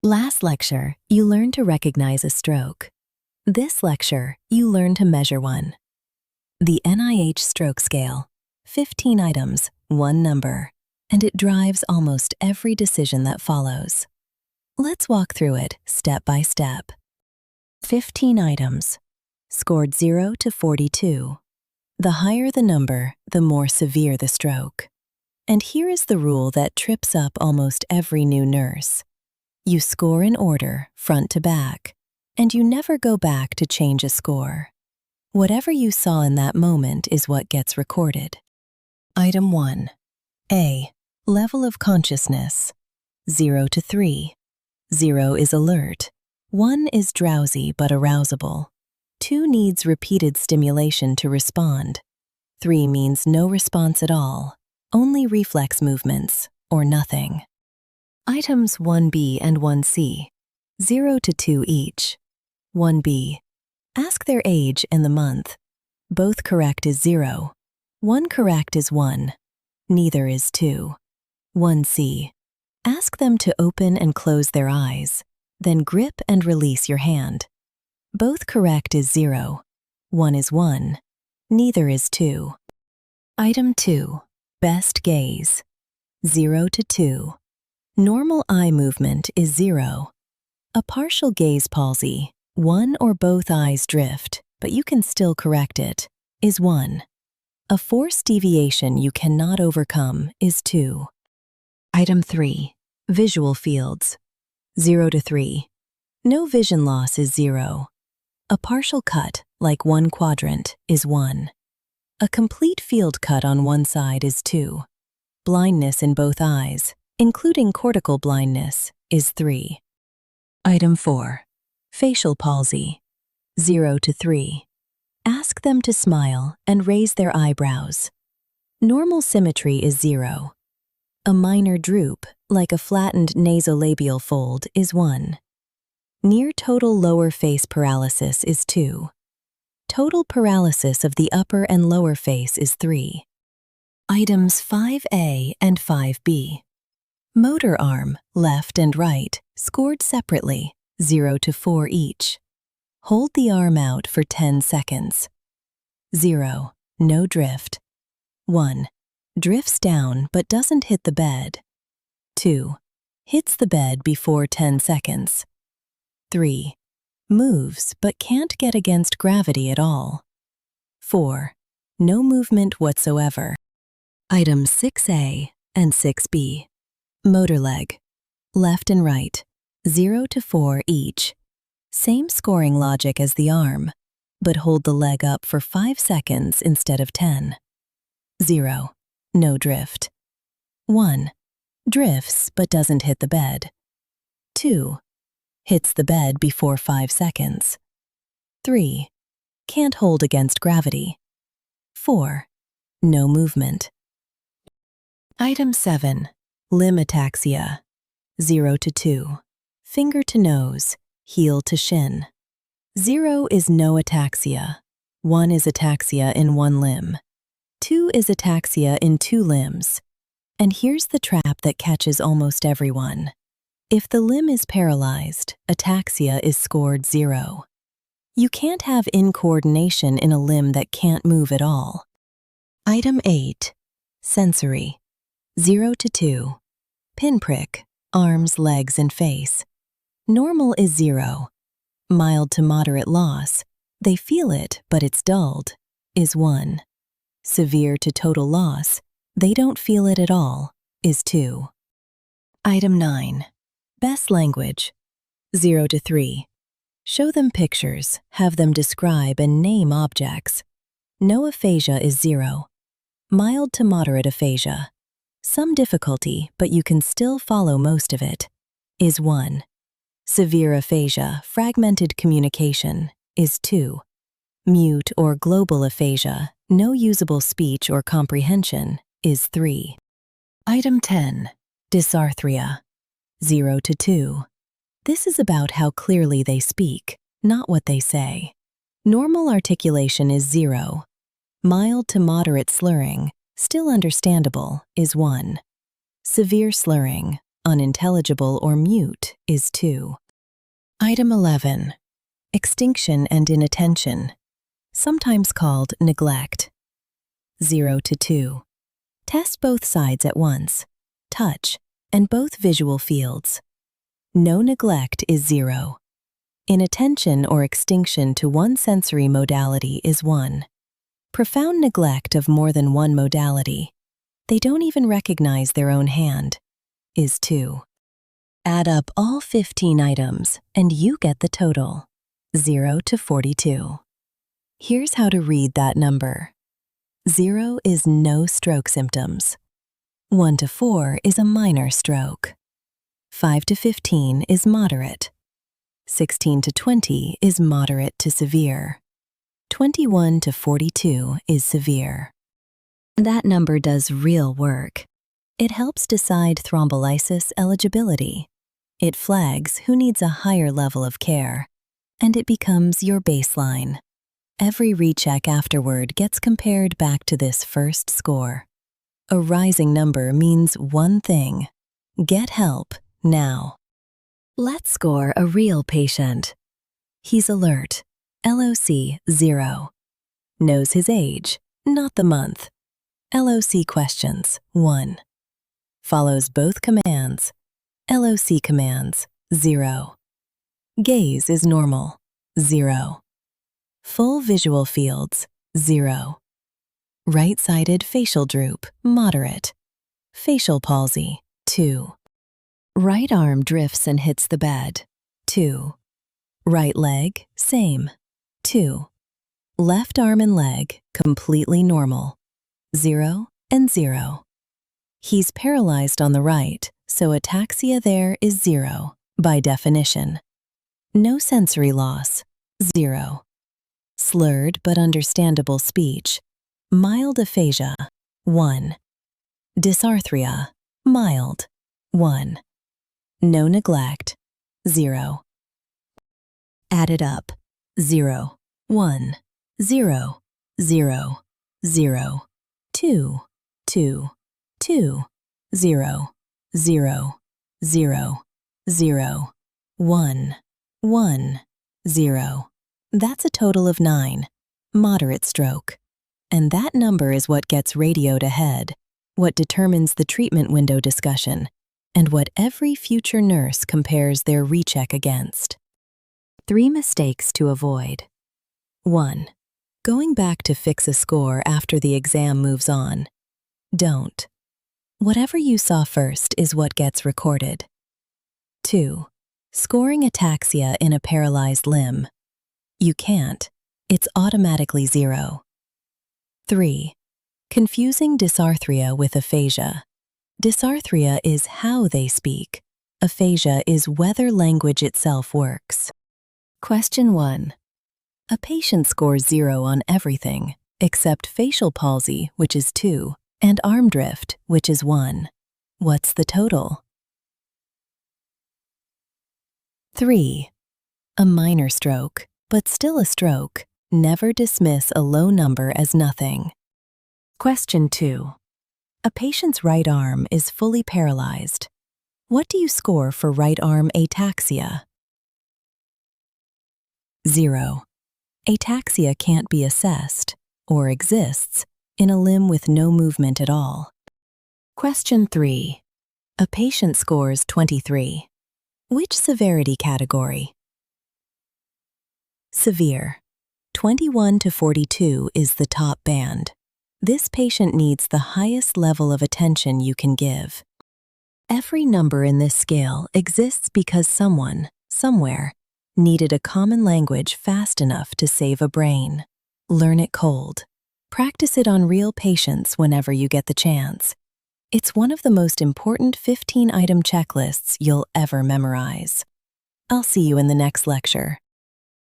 Last lecture, you learned to recognize a stroke. This lecture, you learn to measure one. The NIH Stroke Scale, 15 items, 1 number, and it drives almost every decision that follows. Let's walk through it step by step. 15 items, scored 0 to 42. The higher the number, the more severe the stroke. And here is the rule that trips up almost every new nurse. You score in order, front to back, and you never go back to change a score. Whatever you saw in that moment is what gets recorded. Item 1. A. Level of consciousness. 0 to 3. 0 is alert. 1 is drowsy but arousable. 2 needs repeated stimulation to respond. 3 means no response at all, only reflex movements, or nothing. Items 1B and 1C, 0 to 2 each. 1B. Ask their age and the month. Both correct is 0. 1 correct is 1. Neither is 2. 1C. Ask them to open and close their eyes, then grip and release your hand. Both correct is 0. 1 is 1. Neither is 2. Item 2. Best gaze. 0 to 2. Normal eye movement is 0. A partial gaze palsy, 1 or both eyes drift, but you can still correct it, is 1. A forced deviation you cannot overcome is 2. Item 3. Visual fields. 0 to 3. No vision loss is 0. A partial cut, like 1 quadrant, is 1. A complete field cut on one side is 2. Blindness in both eyes, including cortical blindness, is 3. Item 4. Facial palsy. 0 to 3. Ask them to smile and raise their eyebrows. Normal symmetry is 0. A minor droop, like a flattened nasolabial fold, is 1. Near total lower face paralysis is 2. Total paralysis of the upper and lower face is 3. Items 5A and 5B. Motor arm, left and right, scored separately, 0 to 4 each. Hold the arm out for 10 seconds. 0. No drift. 1. Drifts down but doesn't hit the bed. 2. Hits the bed before 10 seconds. 3. Moves but can't get against gravity at all. 4. No movement whatsoever. Items 6A and 6B. Motor leg, left and right, 0 to 4 each. Same scoring logic as the arm, but hold the leg up for 5 seconds instead of 10. 0. No drift. 1. Drifts but doesn't hit the bed. 2. Hits the bed before 5 seconds. 3. Can't hold against gravity. 4. No movement. Item 7. Limb ataxia. 0 to 2. Finger to nose, heel to shin. 0 is no ataxia. 1 is ataxia in 1 limb. 2 is ataxia in 2 limbs. And here's the trap that catches almost everyone. If the limb is paralyzed, ataxia is scored 0. You can't have incoordination in a limb that can't move at all. Item 8. Sensory. 0 to 2. Pinprick, arms, legs, and face. Normal is 0. Mild to moderate loss, they feel it but it's dulled, is 1. Severe to total loss, they don't feel it at all, is 2. Item 9. Best language. 0 to 3. Show them pictures, have them describe and name objects. No aphasia is 0. Mild to moderate aphasia. Some difficulty, but you can still follow most of it, is 1. Severe aphasia, fragmented communication, is 2. Mute or global aphasia, no usable speech or comprehension, is 3. Item 10. Dysarthria. 0 to 2. This is about how clearly they speak, not what they say. Normal articulation is 0. Mild to moderate slurring, still understandable, is 1. Severe slurring, Unintelligible or mute is 2. Item 11. Extinction and inattention, sometimes called neglect. 0 to 2. Test both sides at once, touch, and both visual fields. No neglect is 0. Inattention or extinction to one sensory modality is 1. Profound neglect of more than one modality, they don't even recognize their own hand, is 2. Add up all 15 items and you get the total, 0 to 42. Here's how to read that number. 0 is no stroke symptoms. 1 to 4 is a minor stroke. 5 to 15 is moderate. 16 to 20 is moderate to severe. 21 to 42 is severe. That number does real work. It helps decide thrombolysis eligibility. It flags who needs a higher level of care, and it becomes your baseline. Every recheck afterward gets compared back to this first score. A rising number means one thing: get help now. Let's score a real patient. He's alert, LOC 0. Knows his age, not the month. LOC questions 1. Follows both commands, LOC commands 0. Gaze is normal, 0. Full visual fields, 0. Right-sided facial droop, moderate. Facial palsy, 2. Right arm drifts and hits the bed, 2. Right leg, same, 2. Left arm and leg, completely normal, 0 and 0. He's paralyzed on the right, so ataxia there is 0, by definition. No sensory loss, 0. Slurred but understandable speech, mild aphasia, 1. Dysarthria, mild, 1. No neglect, 0. Added up, 0, 1, 0, 0, 0, 2, 2, 2, 0, 0, 0, 0, 1, 1, 0. That's a total of 9. Moderate stroke. And that number is what gets radioed ahead, what determines the treatment window discussion, and what every future nurse compares their recheck against. 3 mistakes to avoid. 1. Going back to fix a score after the exam moves on. Don't. Whatever you saw first is what gets recorded. 2. Scoring ataxia in a paralyzed limb. You can't. It's automatically 0. 3. Confusing dysarthria with aphasia. Dysarthria is how they speak. Aphasia is whether language itself works. Question 1. A patient scores 0 on everything, except facial palsy, which is 2, and arm drift, which is 1. What's the total? 3. A minor stroke, but still a stroke. Never dismiss a low number as nothing. Question 2. A patient's right arm is fully paralyzed. What do you score for right arm ataxia? 0. Ataxia can't be assessed, or exists, in a limb with no movement at all. Question 3. A patient scores 23. Which severity category? Severe. 21 to 42 is the top band. This patient needs the highest level of attention you can give. Every number in this scale exists because someone, somewhere, needed a common language fast enough to save a brain. Learn it cold. Practice it on real patients whenever you get the chance. It's one of the most important 15-item checklists you'll ever memorize. I'll see you in the next lecture.